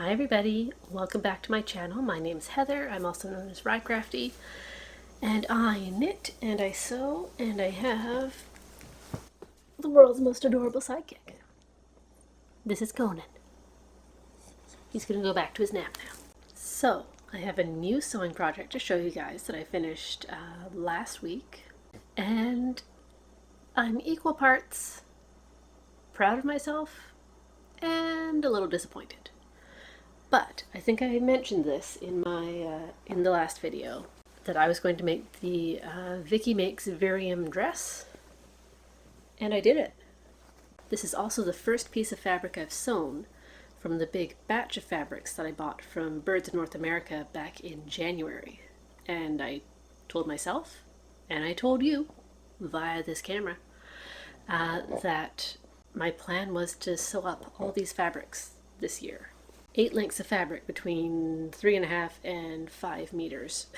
Hi everybody, welcome back to my channel. My name's Heather, I'm also known as Rycrafty, and I knit and I sew and I have the world's most adorable sidekick. This is Conan. He's gonna go back to his nap now. So, I have a new sewing project to show you guys that I finished last week, and I'm equal parts proud of myself and a little disappointed. But I think I mentioned this in my in the last video that I was going to make the Vicky Makes Viriam Dress, and I did it. This is also the first piece of fabric I've sewn from the big batch of fabrics that I bought from Birds of North America back in January. And I told myself, and I told you via this camera, that my plan was to sew up all these fabrics this year. 8 lengths of fabric between 3.5 and 5 meters.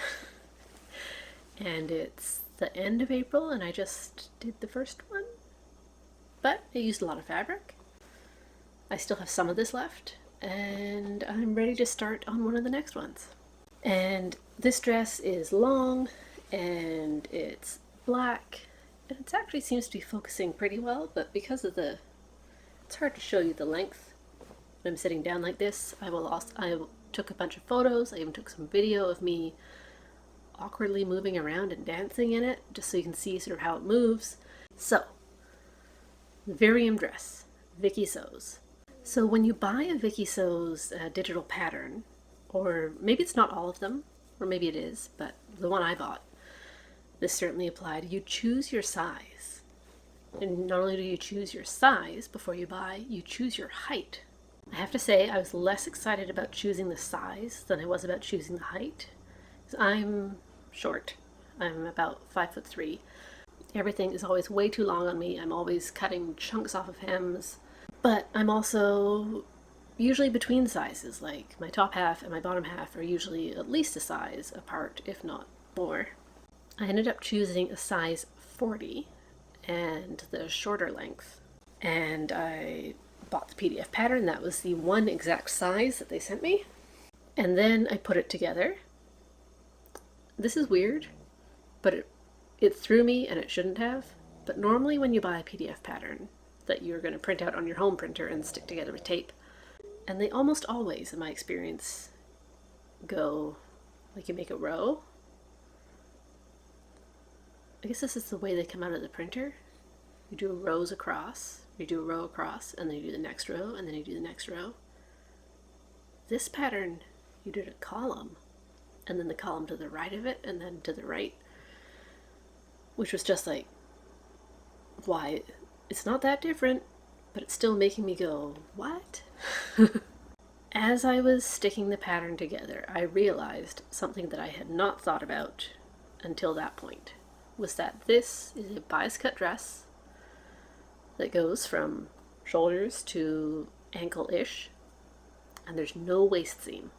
And it's the end of April and I just did the first one. But I used a lot of fabric. I still have some of this left and I'm ready to start on one of the next ones. And this dress is long and it's black and it actually seems to be focusing pretty well, but because of it's hard to show you the length. When I'm sitting down like this, I took a bunch of photos. I even took some video of me awkwardly moving around and dancing in it, just so you can see sort of how it moves. So, the Viriam Dress, Vikisews. So when you buy a Vikisews digital pattern, or maybe it's not all of them, or maybe it is, but the one I bought, this certainly applied. You choose your size. And not only do you choose your size before you buy, you choose your height. I have to say I was less excited about choosing the size than I was about choosing the height. I'm short. I'm about 5'3". Everything is always way too long on me. I'm always cutting chunks off of hems. But I'm also usually between sizes, like my top half and my bottom half are usually at least a size apart, if not more. I ended up choosing a size 40 and the shorter length. And I bought the PDF pattern. That was the one exact size that they sent me. And then I put it together. This is weird, but it threw me and it shouldn't have. But normally when you buy a PDF pattern that you're going to print out on your home printer and stick together with tape, and they almost always, in my experience, go like you make a row. I guess this is the way they come out of the printer. You do rows across. You do a row across, and then you do the next row, and then you do the next row. This pattern, you did a column, and then the column to the right of it, and then to the right, which was just like, why? It's not that different, but it's still making me go, what? As I was sticking the pattern together, I realized something that I had not thought about until that point, was that this is a bias cut dress that goes from shoulders to ankle-ish, and there's no waist seam,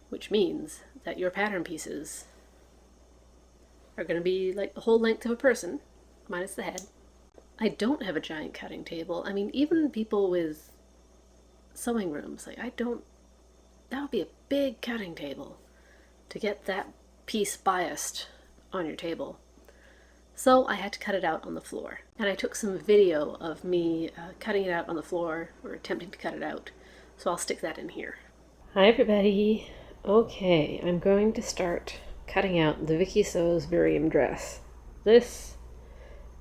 which means that your pattern pieces are going to be like the whole length of a person, minus the head. I don't have a giant cutting table. I mean, even people with sewing rooms, like that would be a big cutting table to get that piece biased on your table. So I had to cut it out on the floor. And I took some video of me cutting it out on the floor, or attempting to cut it out. So I'll stick that in here. Hi everybody. Okay, I'm going to start cutting out the Vikisews Viriam Dress. This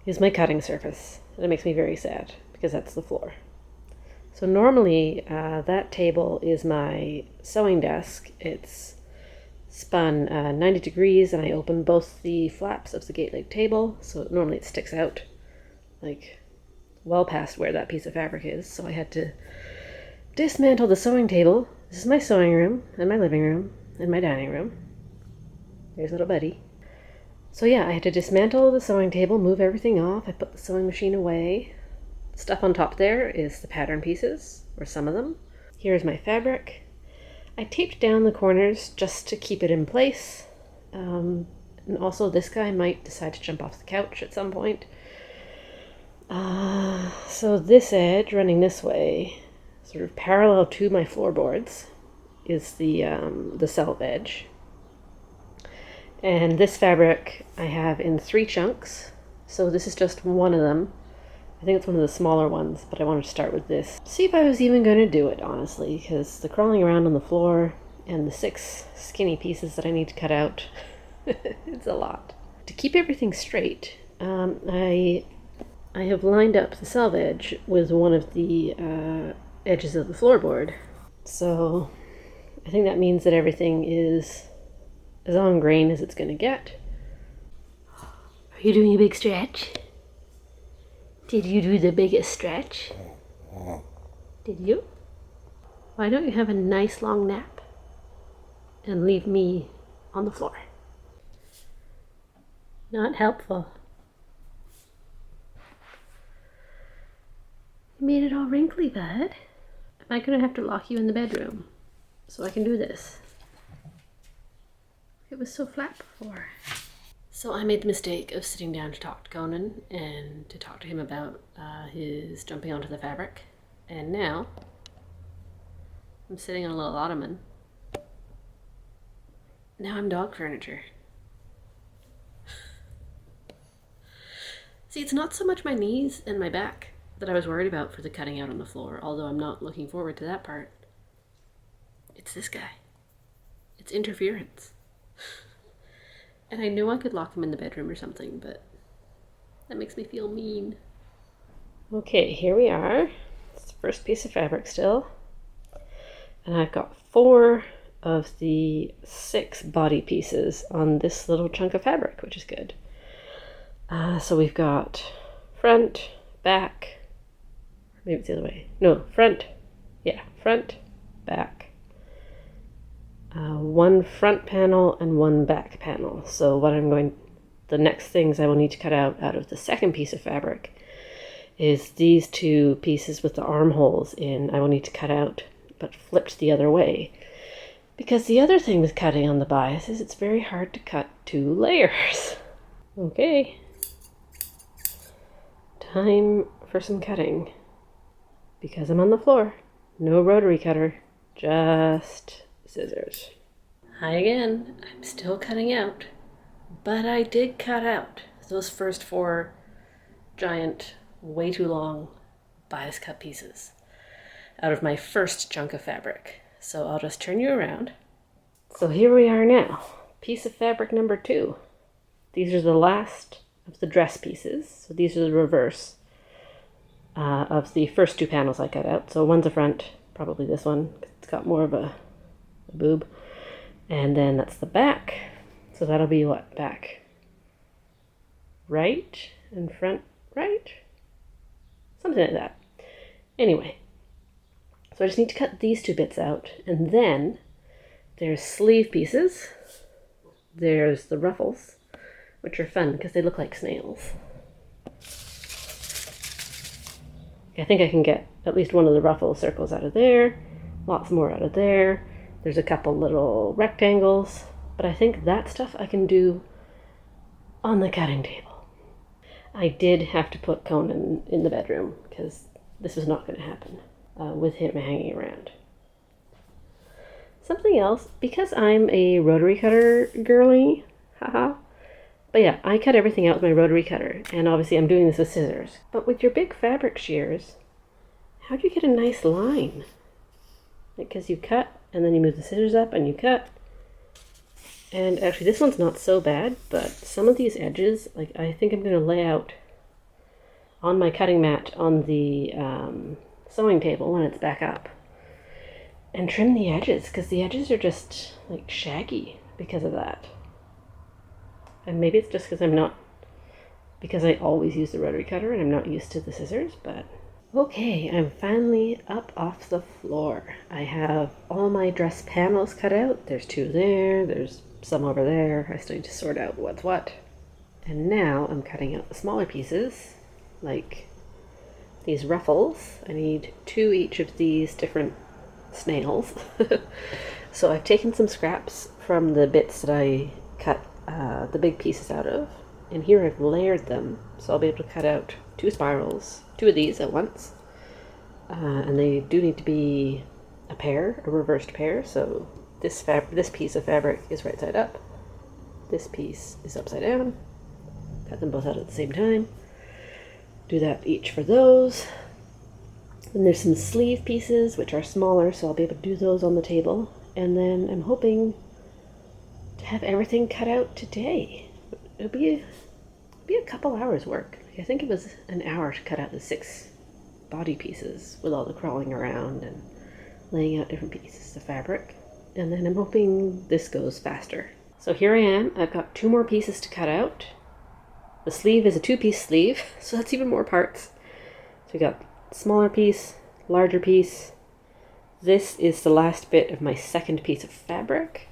is my cutting surface. And it makes me very sad, because that's the floor. So normally that table is my sewing desk. It's spun 90 degrees, and I open both the flaps of the gate leg table, so normally it sticks out like well past where that piece of fabric is. So I had to dismantle the sewing table. This is my sewing room and my living room and my dining room. There's little buddy. So yeah, I had to dismantle the sewing table, move everything off. I put the sewing machine away. The stuff on top there is the pattern pieces, or some of them. Here's my fabric. I taped down the corners just to keep it in place. And also this guy might decide to jump off the couch at some point. So this edge running this way sort of parallel to my floorboards is the selvage. And this fabric I have in 3 chunks, so this is just one of them. I think it's one of the smaller ones, but I wanted to start with this. See if I was even going to do it, honestly, because the crawling around on the floor and the 6 skinny pieces that I need to cut out, it's a lot. To keep everything straight, I have lined up the selvage with one of the edges of the floorboard. So I think that means that everything is as on grain as it's going to get. Are you doing a big stretch? Did you do the biggest stretch? Did you? Why don't you have a nice long nap and leave me on the floor? Not helpful. You made it all wrinkly, bud. Am I going to have to lock you in the bedroom so I can do this? It was so flat before. So I made the mistake of sitting down to talk to Conan and to talk to him about his jumping onto the fabric. And now I'm sitting on a little ottoman. Now I'm dog furniture. See, it's not so much my knees and my back that I was worried about for the cutting out on the floor, although I'm not looking forward to that part. It's this guy. It's interference. And I know I could lock him in the bedroom or something, but that makes me feel mean. Okay, here we are. It's the first piece of fabric still. And I've got 4 of the 6 body pieces on this little chunk of fabric, which is good. So we've got front, back, maybe it's the other way. No, front, yeah, front, back. 1 front panel and 1 back panel. So the next things I will need to cut out of the second piece of fabric is these 2 pieces with the armholes in. I will need to cut out, but flipped the other way. Because the other thing with cutting on the bias is it's very hard to cut 2 layers. Okay. Time for some cutting. Because I'm on the floor. No rotary cutter. Just scissors. Hi again. I'm still cutting out. But I did cut out those first 4 giant, way too long bias cut pieces out of my first chunk of fabric. So I'll just turn you around. So here we are now. Piece of fabric number 2. These are the last of the dress pieces. So these are the reverse of the first 2 panels I cut out. So one's a front, probably this one. It's got more of a boob. And then that's the back. So that'll be what? Back right and front right? Something like that. Anyway, so I just need to cut these 2 bits out. And then there's sleeve pieces. There's the ruffles, which are fun because they look like snails. I think I can get at least one of the ruffle circles out of there, lots more out of there. There's a couple little rectangles, but I think that stuff I can do on the cutting table. I did have to put Conan in the bedroom because this was not going to happen with him hanging around. Something else, because I'm a rotary cutter girly, haha. But yeah, I cut everything out with my rotary cutter, and obviously I'm doing this with scissors. But with your big fabric shears, how do you get a nice line? Because you cut, and then you move the scissors up, and you cut. And actually, this one's not so bad, but some of these edges, like I think I'm going to lay out on my cutting mat on the sewing table when it's back up, and trim the edges, because the edges are just like shaggy because of that. And maybe it's just because I always use the rotary cutter and I'm not used to the scissors, but okay, I'm finally up off the floor. I have all my dress panels cut out. There's 2 there, there's some over there. I still need to sort out what's what. And now I'm cutting out the smaller pieces, like these ruffles. I need 2 each of these different snails. So I've taken some scraps from the bits that I cut the big pieces out of, and here I've layered them, so I'll be able to cut out 2 spirals, 2 of these at once, and they do need to be a pair, a reversed pair, so this piece of fabric is right side up, this piece is upside down. Cut them both out at the same time. Do that each for those. Then there's some sleeve pieces, which are smaller, so I'll be able to do those on the table. And then I'm hoping to have everything cut out today. It'll be a couple hours work. I think it was an hour to cut out the 6 body pieces with all the crawling around and laying out different pieces of fabric. And then I'm hoping this goes faster. So here I am. I've got 2 more pieces to cut out. The sleeve is a 2-piece sleeve, so that's even more parts. So we got smaller piece, larger piece. This is the last bit of my 2nd piece of fabric.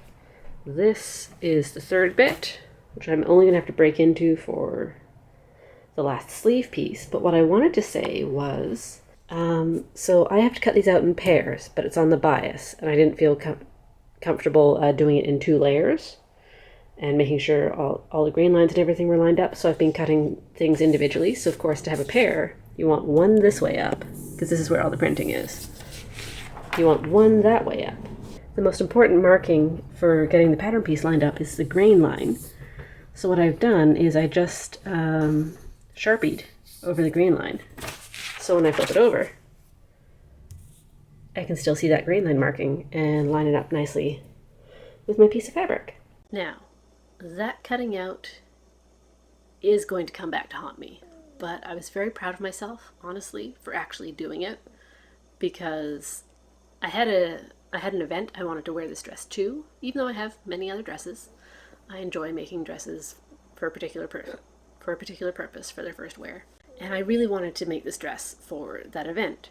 This is the 3rd bit, which I'm only gonna have to break into for the last sleeve piece. But what I wanted to say was, so I have to cut these out in pairs, but it's on the bias, and I didn't feel comfortable doing it in 2 layers and making sure all the grain lines and everything were lined up. So I've been cutting things individually. So of course, to have a pair, you want one this way up, because this is where all the printing is. You want one that way up. The most important marking for getting the pattern piece lined up is the grain line. So what I've done is I just Sharpied over the grain line. So when I flip it over, I can still see that grain line marking and line it up nicely with my piece of fabric. Now, that cutting out is going to come back to haunt me, but I was very proud of myself, honestly, for actually doing it, because I had an event I wanted to wear this dress to. Even though I have many other dresses, I enjoy making dresses for a particular purpose for their first wear, and I really wanted to make this dress for that event.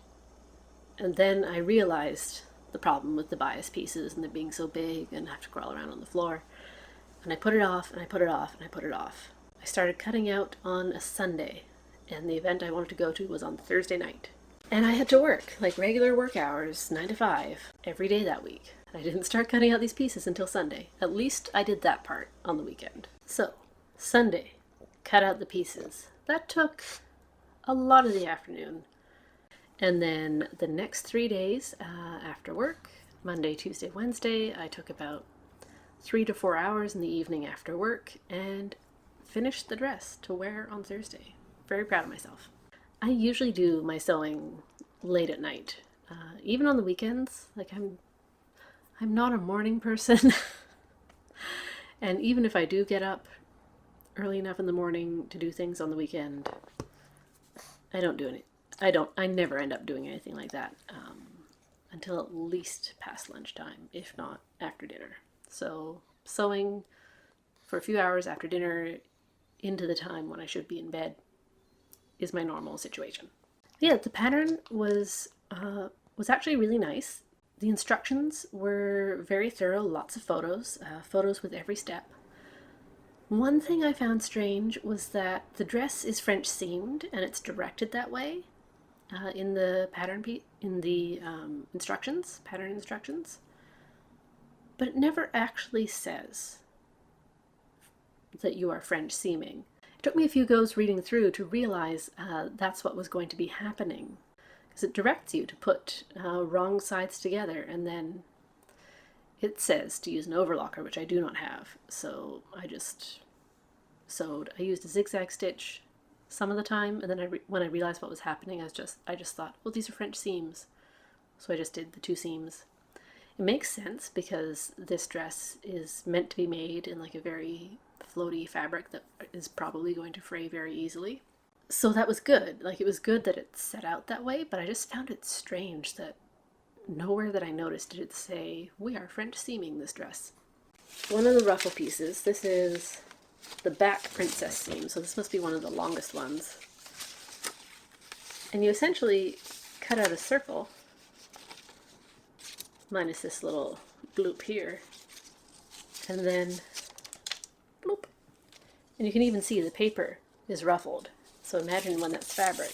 And then I realized the problem with the bias pieces and them being so big and have to crawl around on the floor. And I put it off, and I put it off, and I put it off. I started cutting out on a Sunday, and the event I wanted to go to was on Thursday night. And I had to work, like regular work hours, 9 to 5, every day that week. I didn't start cutting out these pieces until Sunday. At least I did that part on the weekend. So, Sunday, cut out the pieces. That took a lot of the afternoon. And then the next 3 days after work, Monday, Tuesday, Wednesday, I took about 3 to 4 hours in the evening after work and finished the dress to wear on Thursday. Very proud of myself. I usually do my sewing late at night, even on the weekends. Like I'm not a morning person, and even if I do get up early enough in the morning to do things on the weekend, I don't do any. I never end up doing anything like that until at least past lunchtime, if not after dinner. So sewing for a few hours after dinner into the time when I should be in bed is my normal situation. Yeah, the pattern was actually really nice. The instructions were very thorough, lots of photos with every step. One thing I found strange was that the dress is French seamed and it's directed that way in the pattern instructions, pattern instructions, but it never actually says that you are French seaming. It took me a few goes reading through to realize that's what was going to be happening, because it directs you to put wrong sides together, and then it says to use an overlocker, which I do not have, so I just sewed. I used a zigzag stitch some of the time, and then when I realized what was happening, I just thought, well, these are French seams, so I just did the 2 seams. It makes sense because this dress is meant to be made in like a very floaty fabric that is probably going to fray very easily. So that was good. Like, it was good that it set out that way, but I just found it strange that nowhere that I noticed did it say, we are French seaming this dress. One of the ruffle pieces, this is the back princess seam, so this must be one of the longest ones. And you essentially cut out a circle, minus this little bloop here, and then bloop. And you can even see the paper is ruffled. So imagine when that's fabric,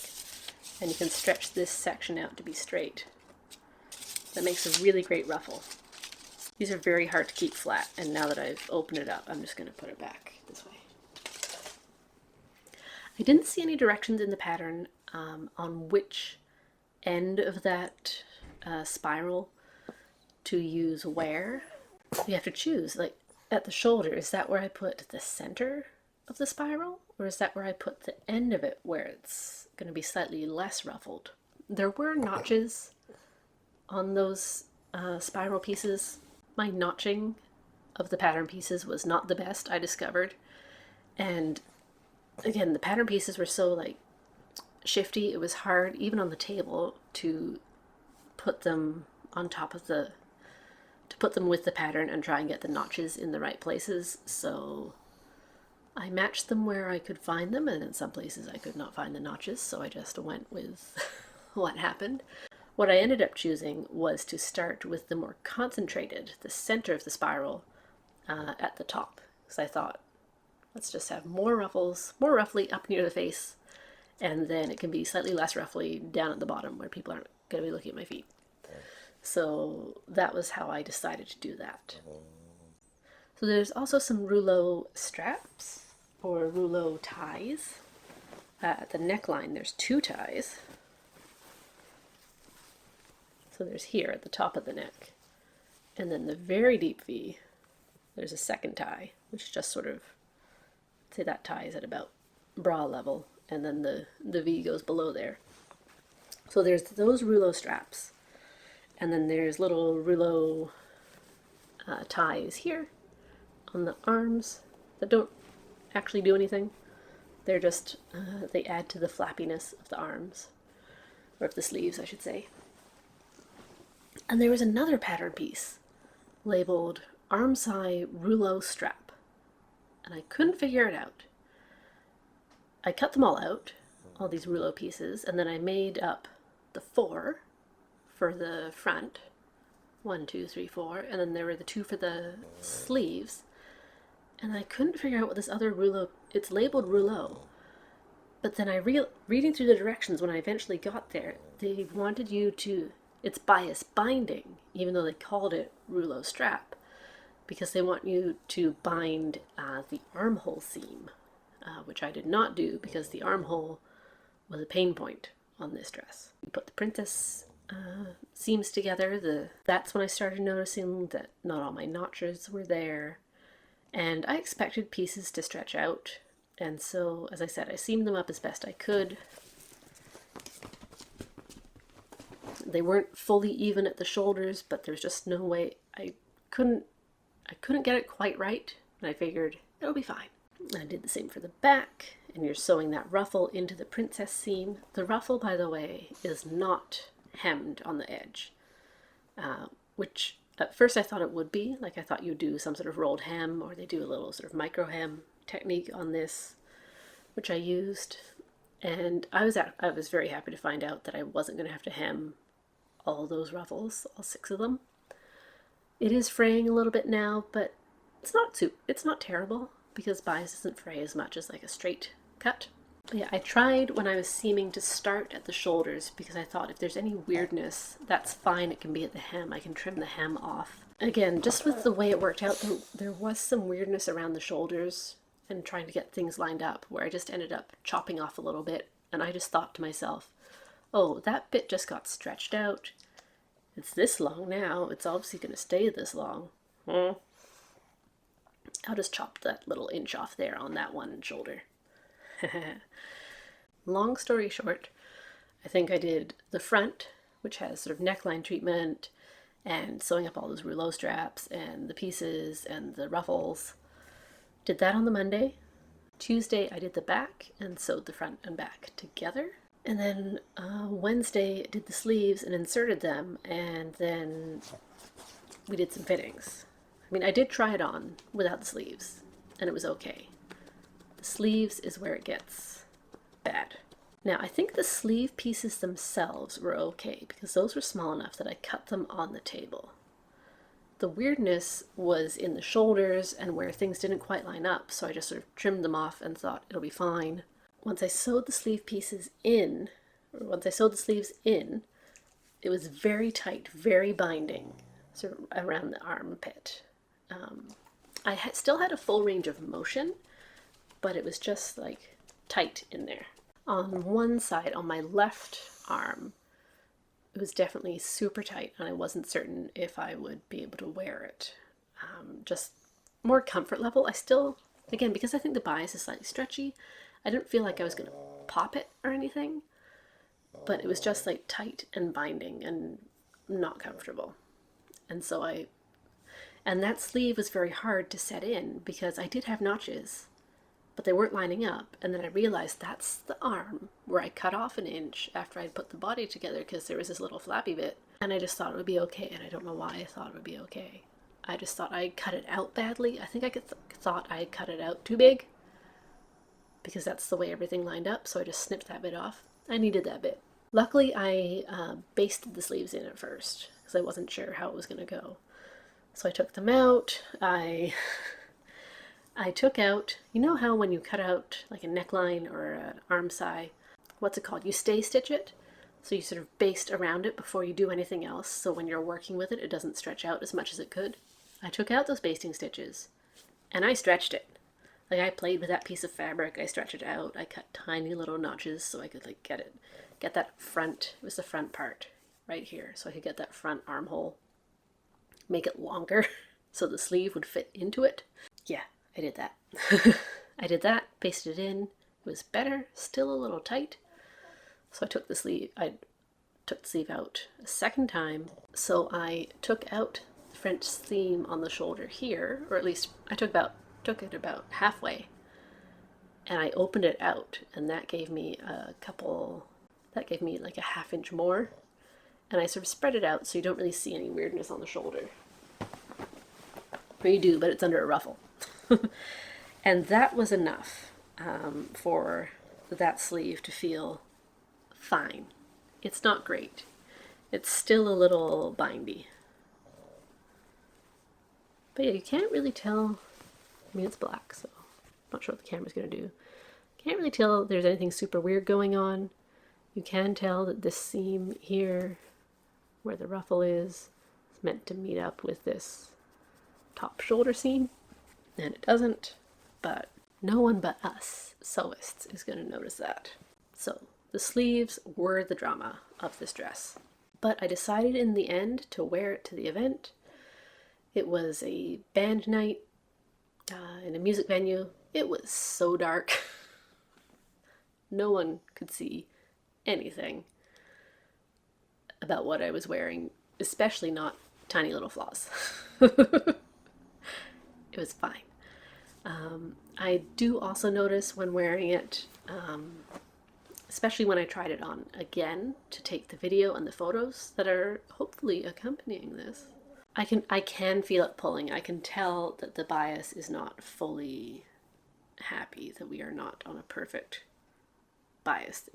and you can stretch this section out to be straight. That makes a really great ruffle. These are very hard to keep flat, and now that I've opened it up, I'm just going to put it back this way. I didn't see any directions in the pattern on which end of that spiral to use where. You have to choose, like at the shoulder, is that where I put the center of the spiral, or is that where I put the end of it where it's going to be slightly less ruffled? There were notches on those spiral pieces. My notching of the pattern pieces was not the best, I discovered. And again, the pattern pieces were so like shifty, it was hard even on the table to put them on top of the, to put them with the pattern and try and get the notches in the right places. So I matched them where I could find them, and in some places I could not find the notches, so I just went with what happened. What I ended up choosing was to start with the more concentrated, the center of the spiral at the top, because I thought, let's just have more ruffles, more ruffly up near the face, and then it can be slightly less ruffly down at the bottom where people aren't going to be looking at my feet. So that was how I decided to do that. So there's also some rouleau straps or rouleau ties. At the neckline there's 2 ties. So there's here at the top of the neck. And then the very deep V, there's a second tie, which just sort of, say that tie is at about bra level, and then the V goes below there. So there's those rouleau straps. And then there's little rouleau ties here on the arms that don't actually do anything. They're just, they add to the flappiness of the arms, or of the sleeves, I should say. And there was another pattern piece labeled Armscye Rouleau Strap, and I couldn't figure it out. I cut them all out, all these rouleau pieces, and then I made up the 4 for the front. 1, 2, 3, 4, and then there were the 2 for the sleeves. And I couldn't figure out what this other rouleau, it's labeled rouleau, but then reading through the directions when I eventually got there, they wanted you to, it's bias binding, even though they called it rouleau strap, because they want you to bind the armhole seam, which I did not do because the armhole was a pain point on this dress. You put the princess seams together, that's when I started noticing that not all my notches were there, and I expected pieces to stretch out, and so, as I said, I seamed them up as best I could. They weren't fully even at the shoulders, but there's just no way, I couldn't get it quite right, and I figured it'll be fine. I did the same for the back, and you're sewing that ruffle into the princess seam. The ruffle, by the way, is not hemmed on the edge, which at first I thought it would be, like I thought you'd do some sort of rolled hem, or they do a little sort of micro hem technique on this, which I used, and I was very happy to find out that I wasn't going to have to hem all those ruffles, all 6 of them. It is fraying a little bit now, but it's not terrible, because bias doesn't fray as much as like a straight cut. But yeah, I tried when I was seaming to start at the shoulders, because I thought if there's any weirdness, that's fine, it can be at the hem, I can trim the hem off. Again, just with the way it worked out, there was some weirdness around the shoulders and trying to get things lined up, where I just ended up chopping off a little bit, and I just thought to myself, oh, that bit just got stretched out. It's this long now, it's obviously going to stay this long. I'll just chop that little inch off there on that one shoulder. Long story short, I think I did the front, which has sort of neckline treatment and sewing up all those rouleau straps and the pieces and the ruffles. Did that on the Monday. Tuesday I did the back and sewed the front and back together. And then Wednesday did the sleeves and inserted them, and then we did some fittings. I mean, I did try it on without the sleeves, and it was okay. The sleeves is where it gets bad. Now, I think the sleeve pieces themselves were okay, because those were small enough that I cut them on the table. The weirdness was in the shoulders and where things didn't quite line up, so I just sort of trimmed them off and thought it'll be fine. Once I sewed the sleeve pieces in, or once I sewed the sleeves in, it was very tight, very binding, sort of around the armpit. I still had a full range of motion, but it was just like tight in there. On one side, on my left arm, it was definitely super tight, and I wasn't certain if I would be able to wear it. Just more comfort level. I still, again, because I think the bias is slightly stretchy, I didn't feel like I was going to pop it or anything, but it was just like tight and binding and not comfortable. And so and that sleeve was very hard to set in because I did have notches, but they weren't lining up. And then I realized that's the arm where I cut off an inch after I'd put the body together because there was this little flappy bit. And I just thought it would be okay, and I don't know why I thought it would be okay. I just thought I cut it out badly. I think I thought I cut it out too big because that's the way everything lined up, so I just snipped that bit off. I needed that bit. Luckily, I basted the sleeves in at first because I wasn't sure how it was going to go. So I took them out. I took out, you know how when you cut out like a neckline or an arm side, what's it called? You stay stitch it. So you sort of baste around it before you do anything else. So when you're working with it, it doesn't stretch out as much as it could. I took out those basting stitches and I stretched it. Like, I played with that piece of fabric. I stretched it out. I cut tiny little notches so I could like get that front, it was the front part right here. So I could get that front armhole, make it longer so the sleeve would fit into it. Yeah, I did that. I did that, basted it in. It was better, still a little tight. So I took the sleeve out a second time. So I took out the French seam on the shoulder here, or at least I took it about halfway, and I opened it out, and that gave me like a ½ inch more, and I sort of spread it out so you don't really see any weirdness on the shoulder. Or you do, but it's under a ruffle. And that was enough for that sleeve to feel fine. It's not great. It's still a little bindy. But yeah, you can't really tell. I mean, it's black, so I'm not sure what the camera's going to do. Can't really tell if there's anything super weird going on. You can tell that this seam here, where the ruffle is meant to meet up with this top shoulder seam, and it doesn't, but no one but us sewists is going to notice that. So the sleeves were the drama of this dress, but I decided in the end to wear it to the event. It was a band night in a music venue. It was so dark. No one could see anything about what I was wearing, especially not tiny little flaws. It was fine. I do also notice when wearing it, especially when I tried it on again to take the video and the photos that are hopefully accompanying this, I can feel it pulling. I can tell that the bias is not fully happy, that we are not on a perfect bias.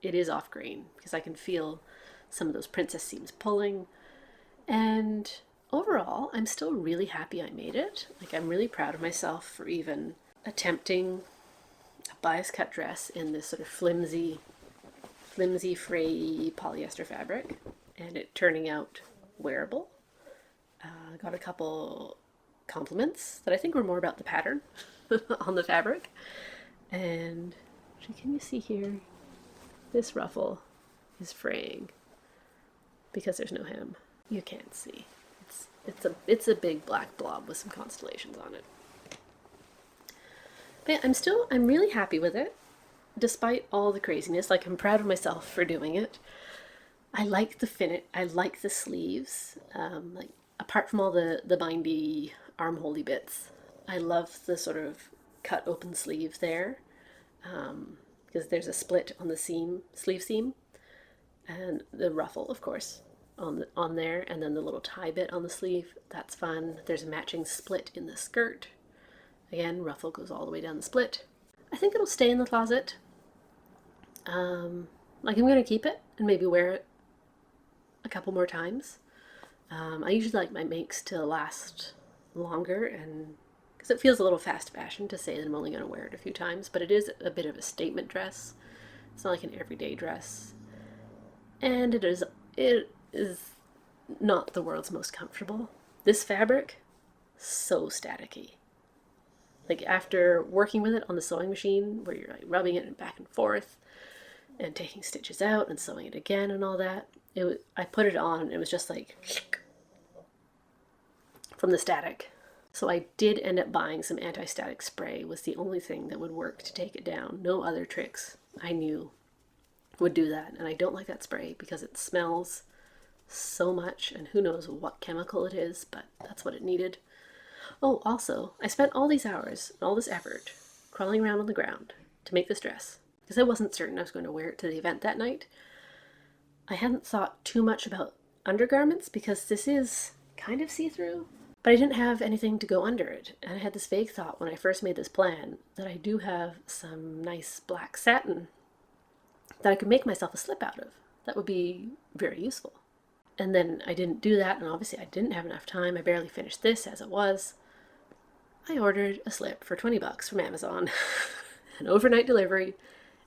It is off grain because I can feel some of those princess seams pulling. And overall, I'm still really happy I made it. Like, I'm really proud of myself for even attempting a bias cut dress in this sort of flimsy, fray polyester fabric, and it turning out wearable. I got a couple compliments that I think were more about the pattern on the fabric. And can you see here? This ruffle is fraying because there's no hem. You can't see. It's a big black blob with some constellations on it. But yeah, I'm really happy with it, despite all the craziness. Like, I'm proud of myself for doing it. I like the fit. I like the sleeves. Like, apart from all the bindy armholey bits, I love the sort of cut open sleeve there, because there's a split on the sleeve seam, and the ruffle, of course, on there, and then the little tie bit on the sleeve. That's fun. There's a matching split in the skirt. Again, ruffle goes all the way down the split. I think it'll stay in the closet. Like, I'm going to keep it and maybe wear it a couple more times. I usually like my makes to last longer, and because it feels a little fast fashion to say that I'm only going to wear it a few times, but it is a bit of a statement dress. It's not like an everyday dress. And it is not the world's most comfortable. This fabric, so staticky. Like, after working with it on the sewing machine, where you're like rubbing it back and forth and taking stitches out and sewing it again and all that, I put it on and it was just like from the static. So I did end up buying some anti-static spray. Was the only thing that would work to take it down. No other tricks I knew would do that. And I don't like that spray because it smells so much, and who knows what chemical it is, but that's what it needed. Oh, also, I spent all these hours and all this effort crawling around on the ground to make this dress because I wasn't certain I was going to wear it to the event that night. I hadn't thought too much about undergarments because this is kind of see-through, but I didn't have anything to go under it. And I had this vague thought when I first made this plan that I do have some nice black satin that I could make myself a slip out of. That would be very useful. And then I didn't do that, and obviously I didn't have enough time. I barely finished this as it was. I ordered a slip for $20 from Amazon, an overnight delivery,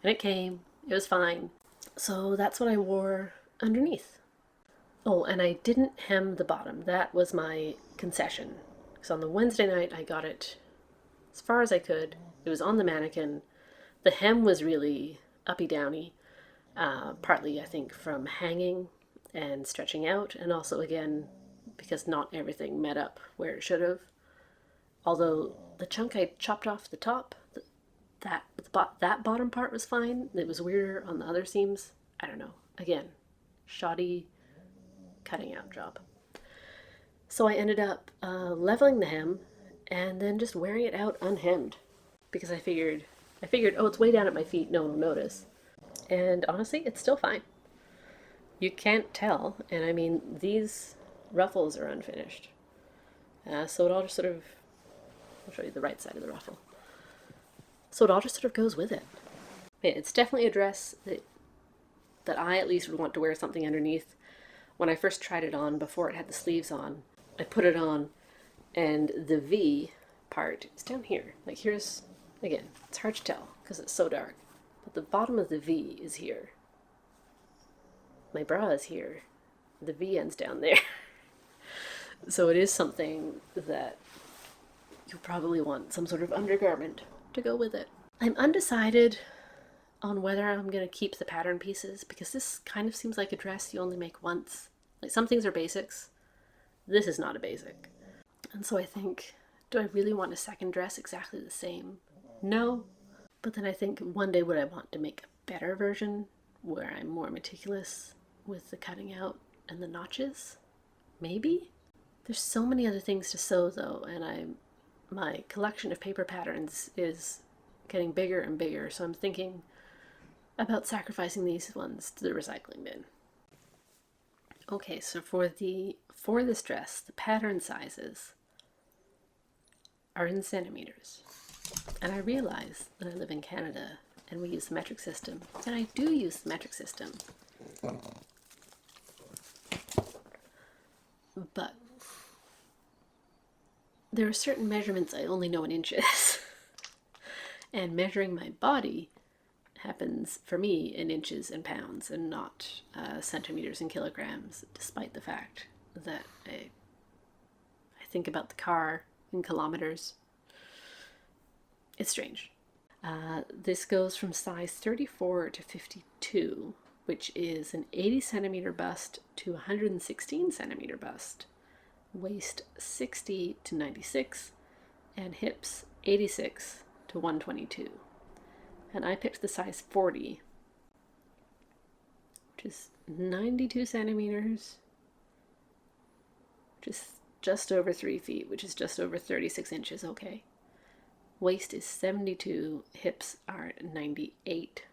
and it came. It was fine. So that's what I wore underneath. Oh, and I didn't hem the bottom. That was my concession. So on the Wednesday night, I got it as far as I could. It was on the mannequin. The hem was really uppy-downy, partly, I think, from hanging and stretching out, and also, again, because not everything met up where it should have. Although the chunk I chopped off the top, that bottom part was fine. It was weirder on the other seams. I don't know. Again, shoddy cutting out job. So I ended up leveling the hem and then just wearing it out unhemmed because I figured, oh, it's way down at my feet. No one will notice. And honestly, it's still fine. You can't tell, and I mean, these ruffles are unfinished. So it all just sort of, I'll show you the right side of the ruffle. So it all just sort of goes with it. It's definitely a dress that I at least would want to wear something underneath. When I first tried it on, before it had the sleeves on, I put it on, and the V part is down here. Like here's, again, it's hard to tell because it's so dark, but the bottom of the V is here. My bra is here. The V end's down there. So it is something that you probably want some sort of undergarment to go with it. I'm undecided on whether I'm going to keep the pattern pieces because this kind of seems like a dress you only make once. Like some things are basics. This is not a basic. And so I think, do I really want a second dress exactly the same? No. But then I think one day would I want to make a better version where I'm more meticulous with the cutting out and the notches? Maybe? There's so many other things to sew though, and my collection of paper patterns is getting bigger and bigger, so I'm thinking about sacrificing these ones to the recycling bin. Okay, so for this dress, the pattern sizes are in centimeters. And I realize that I live in Canada and we use the metric system, and I do use the metric system. But there are certain measurements I only know in inches. And measuring my body happens for me in inches and pounds and not centimeters and kilograms, despite the fact that I think about the car in kilometers. It's strange. This goes from size 34 to 52, which is an 80 centimeter bust to 116 centimeter bust, waist 60 to 96, and hips 86 to 122. And I picked the size 40, which is 92 centimeters, which is just over 3 feet, which is just over 36 inches, okay. Waist is 72, hips are 98.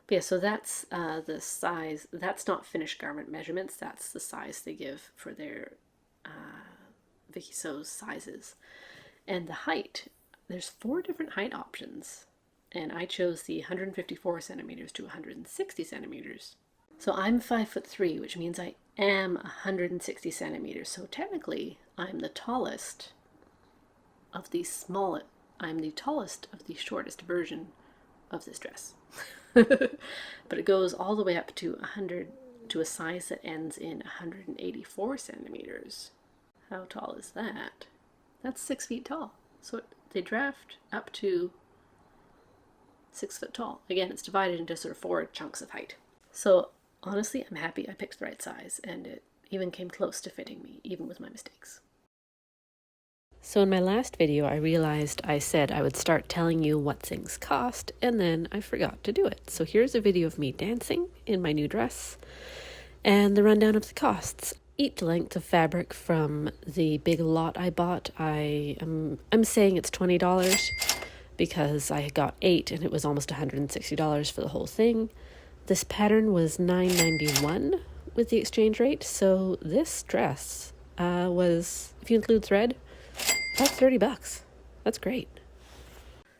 But yeah, so that's the size. That's not finished garment measurements. That's the size they give for their Vikisews sizes. And the height, there's 4 different height options. And I chose the 154 centimeters to 160 centimeters. So I'm 5'3", which means I am 160 centimeters. So technically, I'm the tallest of the smallest. I'm the tallest of the shortest version of this dress. But it goes all the way up to a size that ends in 184 centimeters. How tall is that? That's 6 feet tall. So they draft up to 6 foot tall. Again, it's divided into sort of 4 chunks of height. So honestly, I'm happy I picked the right size, and it even came close to fitting me, even with my mistakes. So in my last video, I realized I said I would start telling you what things cost, and then I forgot to do it. So here's a video of me dancing in my new dress, and the rundown of the costs. Each length of fabric from the big lot I bought, I'm saying it's $20 because I got 8 and it was almost $160 for the whole thing. This pattern was $9.91 with the exchange rate, so this dress was, if you include thread, about $30. That's great.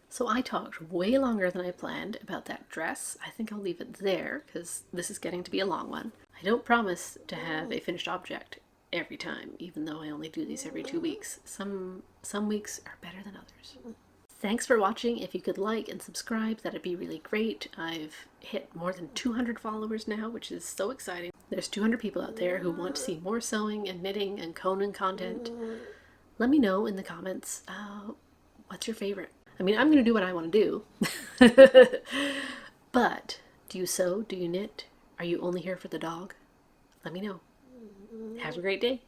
So I talked way longer than I planned about that dress. I think I'll leave it there because this is getting to be a long one. I don't promise to have a finished object every time, even though I only do these every 2 weeks. Some weeks are better than others. Thanks for watching. If you could like and subscribe, that'd be really great. I've hit more than 200 followers now, which is so exciting. There's 200 people out there who want to see more sewing and knitting and Conan content. Let me know in the comments, what's your favorite? I mean, I'm going to do what I want to do. But do you sew? Do you knit? Are you only here for the dog? Let me know. Have a great day.